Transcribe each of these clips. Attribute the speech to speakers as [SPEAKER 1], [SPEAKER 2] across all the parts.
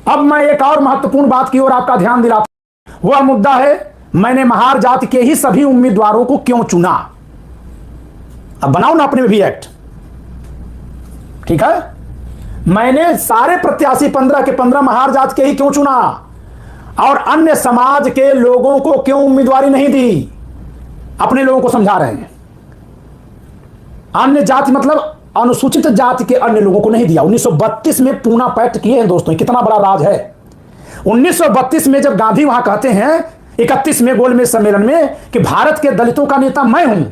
[SPEAKER 1] अब मैं एक और महत्वपूर्ण बात की ओर आपका ध्यान दिलाता हूं। वह मुद्दा है, मैंने महार जाति के ही सभी उम्मीदवारों को क्यों चुना। अब बनाओ ना अपने में भी एक्ट, ठीक है। मैंने सारे प्रत्याशी 15 के 15 महार जाति के ही क्यों चुना और अन्य समाज के लोगों को क्यों उम्मीदवारी नहीं दी। अपने लोगों को समझा रहे हैं। अन्य जाति मतलब अनुसूचित जाति के अन्य लोगों को नहीं दिया। 1932 में पूना पैक्ट किए हैं दोस्तों, कितना बड़ा राज है। 1932 में जब गांधी वहां कहते हैं 31 में गोलमेज सम्मेलन में कि भारत के दलितों का नेता मैं हूं,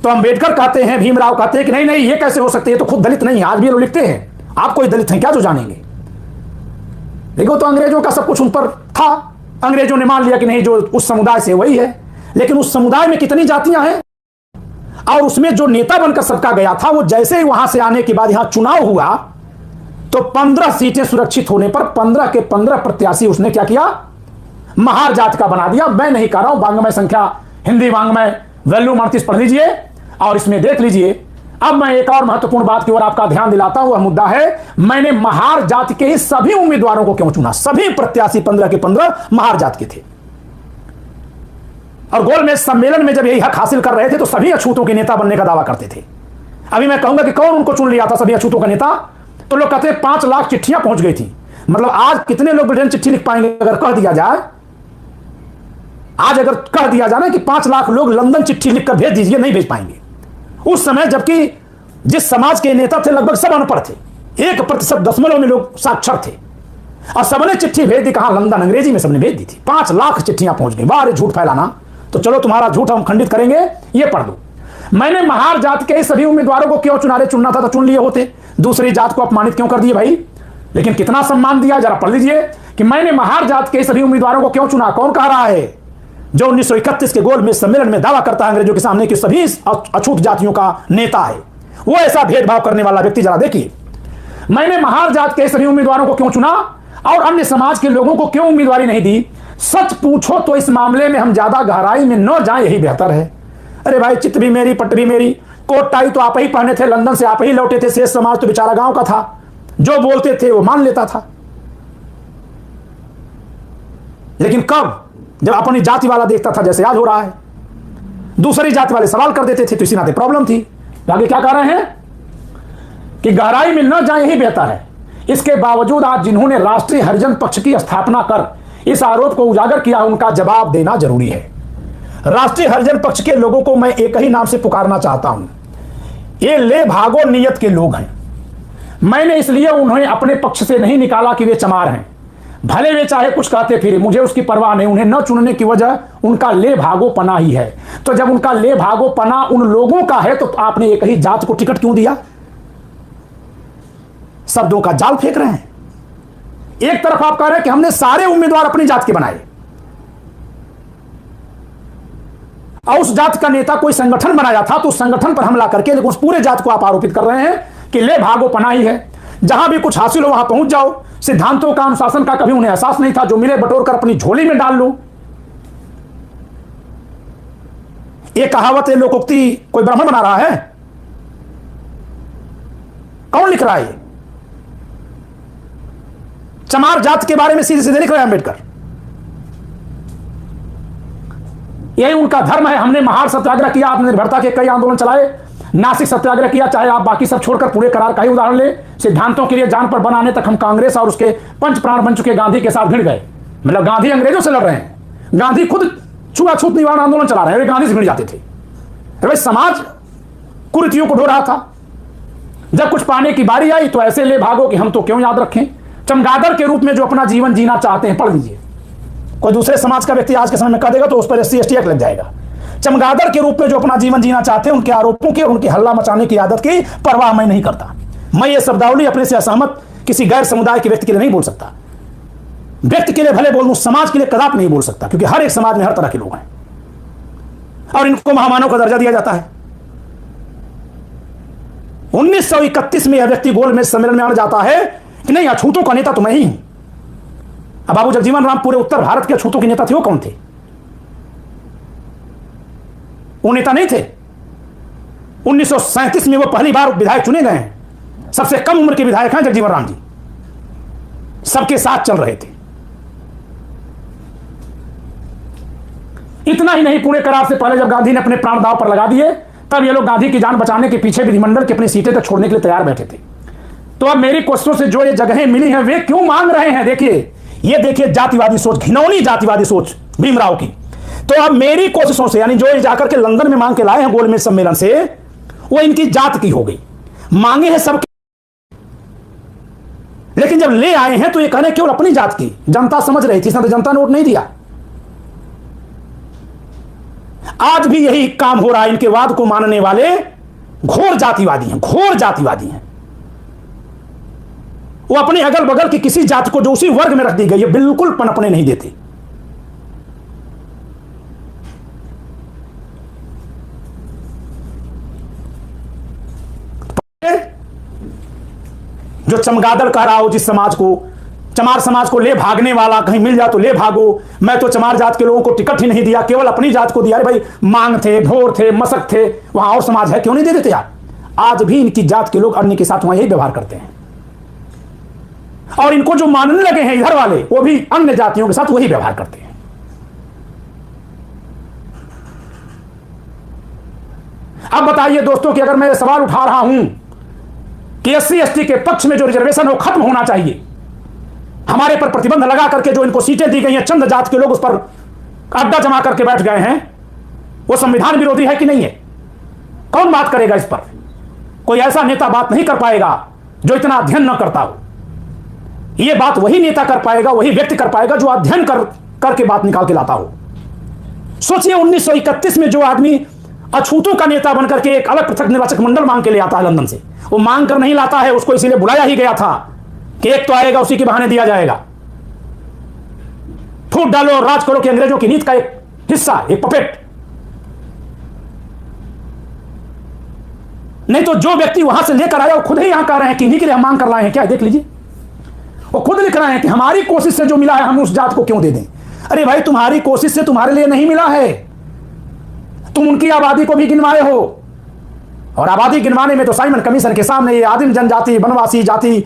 [SPEAKER 1] तो अंबेडकर कहते हैं, भीमराव कहते हैं कि नहीं नहीं ये कैसे हो सकते, ये तो खुद दलित नहीं है। आज भी लोग लिखते हैं आप कोई दलित हैं क्या जो जानेंगे। देखो तो अंग्रेजों का सब कुछ उन पर था, अंग्रेजों ने मान लिया कि नहीं जो उस समुदाय से वही है। लेकिन उस समुदाय में कितनी जातियां हैं और उसमें जो नेता बनकर सबका गया था वो जैसे ही वहां से आने के बाद यहां चुनाव हुआ तो 15 सीटें सुरक्षित होने पर 15 के 15 प्रत्याशी उसने क्या किया, महार जाति का बना दिया। मैं नहीं कह रहा हूं, वांग्मय संख्या हिंदी वांग्मय वैल्यूम 38 पढ़ लीजिए और इसमें देख लीजिए। अब मैं एक और महत्वपूर्ण बात की ओर आपका ध्यान दिलाता हूं। वह मुद्दा है, मैंने महार जाति के ही सभी उम्मीदवारों को क्यों चुना। सभी प्रत्याशी 15 के 15 महार जाति के थे और गोलमेज सम्मेलन में जब यही हक हासिल कर रहे थे तो सभी अछूतों के नेता बनने का दावा करते थे। अभी मैं कहूंगा कि कौन उनको चुन लिया था सभी अछूतों का नेता, तो लोग कहते हैं 5 लाख चिट्ठियां पहुंच गई थी। मतलब आज कितने लोग ब्रिटेन चिट्ठी लिख पाएंगे अगर कह दिया जाए, आज अगर कह दिया जाए ना कि 5 लाख लोग लंदन चिट्ठी लिखकर भेज दीजिए, नहीं भेज पाएंगे। उस समय जबकि जिस समाज के नेता थे लगभग सब अनपढ़ थे, 1% में लोग साक्षर थे और सबने चिट्ठी भेज दी। कहां, लंदन, अंग्रेजी में सबने भेज दी थी। 5 लाख चिट्ठियां पहुंच गई। बाहर झूठ फैलाना, तो चलो तुम्हारा झूठ हम खंडित करेंगे, ये पढ़ दो। मैंने महार जाति के सभी उम्मीदवारों को क्यों चुना। चुनना था तो चुन लिए होते, दूसरी जात को अपमानित क्यों कर दिए भाई। लेकिन कितना सम्मान दिया, जरा पढ़ लीजिए कि मैंने महार जाति के सभी उम्मीदवारों को क्यों चुना। कौन कह रहा है, जो 1931 के गोलमेज सम्मेलन में दावा करता है अंग्रेजों के सामने कि सभी अछूत जातियों का नेता है, वो ऐसा भेदभाव करने वाला व्यक्ति। जरा देखिए, मैंने महार जाति के सभी उम्मीदवारों को क्यों चुना और अन्य समाज के लोगों को क्यों उम्मीदवारी नहीं दी। सच पूछो तो इस मामले में हम ज्यादा गहराई में न जाएं, यही बेहतर है। अरे भाई, चित भी मेरी पट भी मेरी, कोट टाई तो आप ही पहने थे, लंदन से आप ही लौटे थे, शेष समाज तो बेचारा गांव का था, जो बोलते थे वो मान लेता था। लेकिन कब, जब अपनी जाति वाला देखता था, जैसे आज हो रहा है, दूसरी जाति वाले सवाल कर देते थे तो इसी नाते प्रॉब्लम थी। आगे क्या कह रहे हैं कि गहराई में न जाए, यही बेहतर है। इसके बावजूद आज जिन्होंने राष्ट्रीय हरिजन पक्ष की स्थापना कर इस आरोप को उजागर किया, उनका जवाब देना जरूरी है। राष्ट्रीय हरिजन पक्ष के लोगों को मैं एक ही नाम से पुकारना चाहता हूं, ये ले भागो नियत के लोग हैं। मैंने इसलिए उन्हें अपने पक्ष से नहीं निकाला कि वे चमार हैं, भले वे चाहे कुछ कहते फिरे, मुझे उसकी परवाह नहीं। उन्हें न चुनने की वजह उनका ले भागो पना ही है। तो जब उनका ले भागो पना उन लोगों का है तो आपने एक ही जात को टिकट क्यों दिया। शब्दों का जाल फेंक रहे हैं। एक तरफ आप कह रहे हैं कि हमने सारे उम्मीदवार अपनी जात के बनाए और उस जात का नेता कोई संगठन बनाया था तो उस संगठन पर हमला करके लेकिन उस पूरे जात को आप आरोपित कर रहे हैं कि ले भागो पनाही है। जहां भी कुछ हासिल हो वहां पहुंच जाओ। सिद्धांतों का, अनुशासन का कभी उन्हें एहसास नहीं था, जो मिले बटोर कर अपनी झोली में डाल लो। ये कहावत है, लोकोक्ति कोई ब्राह्मण बना रहा है? कौन लिख रहा है? चमार जात के बारे में सीधे सीधे लिख रहे हैं अंबेडकर। यही उनका धर्म है। हमने महार सत्याग्रह किया, आत्मनिर्भरता के कई आंदोलन चलाए, नासिक सत्याग्रह किया, चाहे आप बाकी सब छोड़कर पूरे करार का ही उदाहरण ले। सिद्धांतों के लिए जान पर बनाने तक हम कांग्रेस और उसके पंच प्राण बन चुके गांधी के साथ भिड़ गए। मतलब गांधी अंग्रेजों से लड़ रहे हैं, गांधी खुद छुआछूत निवारण आंदोलन चला रहे हैं, वे गांधी से भिड़ जाते थे। भाई समाज कुरीतियों को ढो रहा था। जब कुछ पाने की बारी आई तो ऐसे ले भागो कि हम तो क्यों याद रखें। चमगादड़ के रूप में जो अपना जीवन जीना चाहते हैं, पढ़ लीजिए। कोई दूसरे समाज का व्यक्ति आज के समय में कह देगा तो उस पर SC ST एक्ट लग जाएगा। चमगादड़ के रूप में जो अपना जीवन जीना चाहते हैं, उनके आरोपों की और उनकी हल्ला मचाने की आदत की परवाह मैं नहीं करता। मैं ये शब्दावली अपने से असहमत किसी गैर समुदाय के व्यक्ति के लिए नहीं बोल सकता। व्यक्ति के लिए भले बोल दूं, समाज के लिए कदापि नहीं बोल सकता, क्योंकि हर एक समाज में हर तरह के लोग हैं और इनको महामानव का दर्जा दिया जाता है। 1931 में यह व्यक्ति गोलमेज सम्मेलन में आना जाता है कि नहीं, अछूतों का नेता तो मैं ही हूं। अब बाबू जगजीवन राम पूरे उत्तर भारत के अछूतों के नेता थे, वो कौन थे? वो नेता नहीं थे। 1937 में वो पहली बार विधायक चुने गए हैं। सबसे कम उम्र के विधायक हैं जगजीवन राम जी। सबके साथ चल रहे थे। इतना ही नहीं, पुणे करार से पहले जब गांधी ने अपने प्राण दांव पर लगा दिए, तब ये लोग गांधी की जान बचाने के पीछे विधिमंडल की अपनी सीटें तक छोड़ने के लिए तैयार बैठे थे। तो अब मेरी कोशिशों से जो ये जगहें मिली हैं, वे क्यों मांग रहे हैं? देखिए, ये देखिए जातिवादी सोच, घिनौनी जातिवादी सोच भीमराव की। तो अब मेरी कोशिशों से, यानी जो ये जाकर के लंदन में मांग के लाए हैं गोलमेज सम्मेलन से, वो इनकी जात की हो गई। मांगे हैं सब, लेकिन जब ले आए हैं तो ये कहने केवल अपनी जात की। जनता समझ रही थी, इसने तो जनता ने वोट नहीं दिया। आज भी यही काम हो रहा है। इनके वाद को मानने वाले घोर जातिवादी हैं, घोर जातिवादी हैं। वो अपने अगल बगल की किसी जात को जो उसी वर्ग में रख दी गई है, बिल्कुल पनपने नहीं देते। जो चमगादड़ कह रहा हो जिस समाज को, चमार समाज को ले भागने वाला, कहीं मिल जाए तो ले भागो, मैं तो चमार जात के लोगों को टिकट ही नहीं दिया, केवल अपनी जात को दिया। अरे भाई, मांग थे, भोर थे, मसक थे, वहां और समाज है, क्यों नहीं दे देते आप? आज भी इनकी जात के लोग अन्य के साथ वहां यही व्यवहार करते हैं, और इनको जो मानने लगे हैं इधर वाले, वो भी अन्य जातियों के साथ वही व्यवहार करते हैं। अब बताइए दोस्तों कि अगर मैं सवाल उठा रहा हूं कि एससी एसटी के पक्ष में जो रिजर्वेशन है वो खत्म होना चाहिए, हमारे पर प्रतिबंध लगा करके जो इनको सीटें दी गई हैं, चंद जात के लोग उस पर अड्डा जमा करके बैठ गए हैं, वो संविधान विरोधी है कि नहीं है? कौन बात करेगा इस पर? कोई ऐसा नेता बात नहीं कर पाएगा जो इतना अध्ययन न करता हो। यह बात वही नेता कर पाएगा, वही व्यक्ति कर पाएगा जो अध्ययन करके बात निकाल के लाता हो। सोचिए 1931 में जो आदमी अछूतों का नेता बनकर के एक अलग पृथक निर्वाचक मंडल मांग के ले आता है लंदन से, वो मांग कर नहीं लाता है, उसको इसीलिए बुलाया ही गया था कि एक तो आएगा, उसी के बहाने दिया जाएगा। फूट डालो और राज करो कि अंग्रेजों की नीति का एक हिस्सा, एक पपेट। नहीं तो जो व्यक्ति वहां से लेकर आया वो खुद ही यहां कह रहे हैं कि इन्हीं के लिए हम मांग कर लाए हैं। क्या देख लीजिए, वो खुद लिख रहे हैं कि हमारी कोशिश से जो मिला है हम उस जात को क्यों दे दें। अरे भाई, तुम्हारी कोशिश से तुम्हारे लिए नहीं मिला है, तुम उनकी आबादी को भी गिनवाए हो, और आबादी गिनवाने में तो साइमन कमीशन के सामने ये आदिम जनजाति, वनवासी जाति,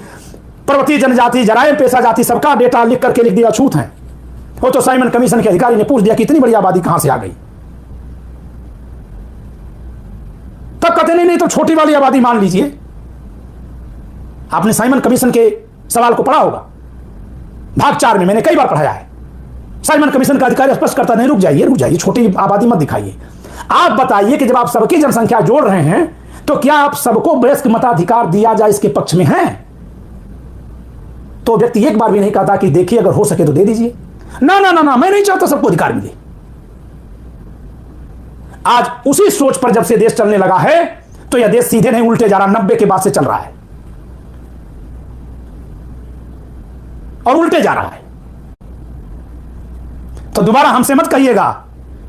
[SPEAKER 1] पर्वतीय जनजाति, जराइम पेशा जाति, सबका डेटा लिख करके लिख दिया छूत है। वो तो साइमन कमीशन के अधिकारी ने पूछ दिया कि इतनी बड़ी आबादी कहां से आ गई। तब कहते नहीं तो छोटी वाली आबादी मान लीजिए। आपने साइमन कमीशन के सवाल को पढ़ा होगा, भाग 4 में मैंने कई बार पढ़ाया है। साइमन कमीशन का अधिकारी स्पष्ट करता नहीं, रुक जाइए, छोटी आबादी मत दिखाइए। आप बताइए कि जब आप सबकी जनसंख्या जोड़ रहे हैं तो क्या आप सबको वयस्क मताधिकार दिया जाए इसके पक्ष में हैं? तो व्यक्ति एक बार भी नहीं कहता कि देखिए अगर हो सके तो दे दीजिए। ना ना ना ना, मैं नहीं चाहता सबको अधिकार मिले। आज उसी सोच पर जब से देश चलने लगा है तो यह देश सीधे नहीं उल्टे जा रहा, 90 के बाद से चल रहा है और उल्टे जा रहा है। तो दोबारा हमसे मत कहिएगा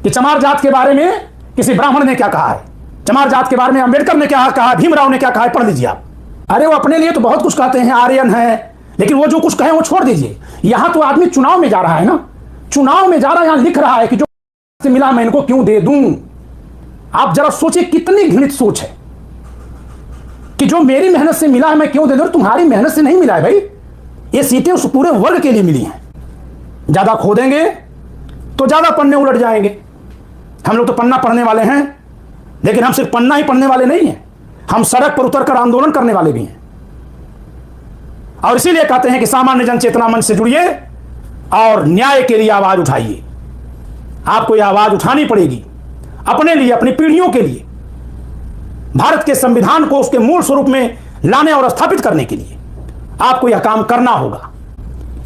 [SPEAKER 1] कि चमार जात के बारे में किसी ब्राह्मण ने क्या कहा है, चमार जात के बारे में अंबेडकर ने क्या कहा, भीमराव ने क्या कहा है, पढ़ लीजिए आप। अरे वो अपने लिए तो बहुत कुछ कहते हैं, आर्यन है, लेकिन वो जो कुछ कहे वो छोड़ दीजिए। यहां तो आदमी चुनाव में जा रहा है ना, चुनाव में जा रहा है, यहां लिख रहा है कि जो से मिला मैं इनको क्यों दे दूं। आप जरा सोचिए कितनी घृणित सोच है कि जो मेरी मेहनत से मिला है मैं क्यों दे दूं। तुम्हारी मेहनत से नहीं मिला है भाई, ये सीटें उस पूरे वर्ग के लिए मिली हैं। ज्यादा खोदेंगे तो ज्यादा पन्ने उलट जाएंगे। हम लोग तो पन्ना पढ़ने वाले हैं, लेकिन हम सिर्फ पन्ना ही पढ़ने वाले नहीं हैं, हम सड़क पर उतरकर आंदोलन करने वाले भी हैं। और इसीलिए कहते हैं कि सामान्य जन चेतना मंच से जुड़िए और न्याय के लिए आवाज उठाइए। आपको यह आवाज उठानी पड़ेगी अपने लिए, अपनी पीढ़ियों के लिए, भारत के संविधान को उसके मूल स्वरूप में लाने और स्थापित करने के लिए आपको यह काम करना होगा।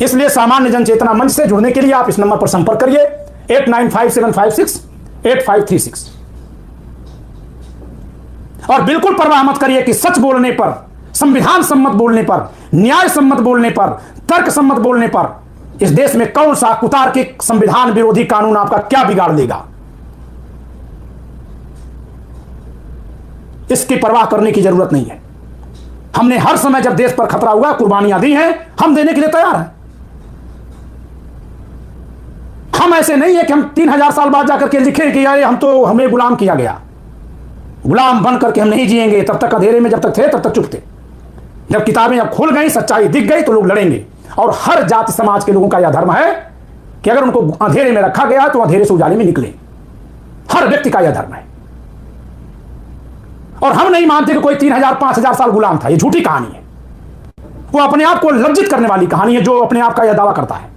[SPEAKER 1] इसलिए सामान्य जन चेतना मंच से जुड़ने के लिए आप इस नंबर पर संपर्क करिए 8957568536। और बिल्कुल परवाह मत करिए कि सच बोलने पर, संविधान सम्मत बोलने पर, न्याय सम्मत बोलने पर, तर्क सम्मत बोलने पर इस देश में कौन सा कुतार्किक संविधान विरोधी कानून आपका क्या बिगाड़ देगा। इसकी परवाह करने की जरूरत नहीं है। हमने हर समय जब देश पर खतरा हुआ कुर्बानियां दी हैं, हम देने के लिए तैयार हैं। हम ऐसे नहीं है कि हम 3000 साल बाद जाकर के लिखें कि यार हम तो हमें गुलाम किया गया। गुलाम बन करके हम नहीं जिएंगे। तब तक अंधेरे में जब तक थे तब तक चुप थे। जब किताबें अब खुल गई, सच्चाई दिख गई तो लोग लड़ेंगे। और हर जाति समाज के लोगों का यह धर्म है कि अगर उनको अंधेरे में रखा गया तो अंधेरे से उजाले में निकले। हर व्यक्ति का यह धर्म है। और हम नहीं मानते कि कोई 3000 5000 साल गुलाम था। यह झूठी कहानी है। वो अपने आप को लज्जित करने वाली कहानी है जो अपने आप का यह दावा करता है।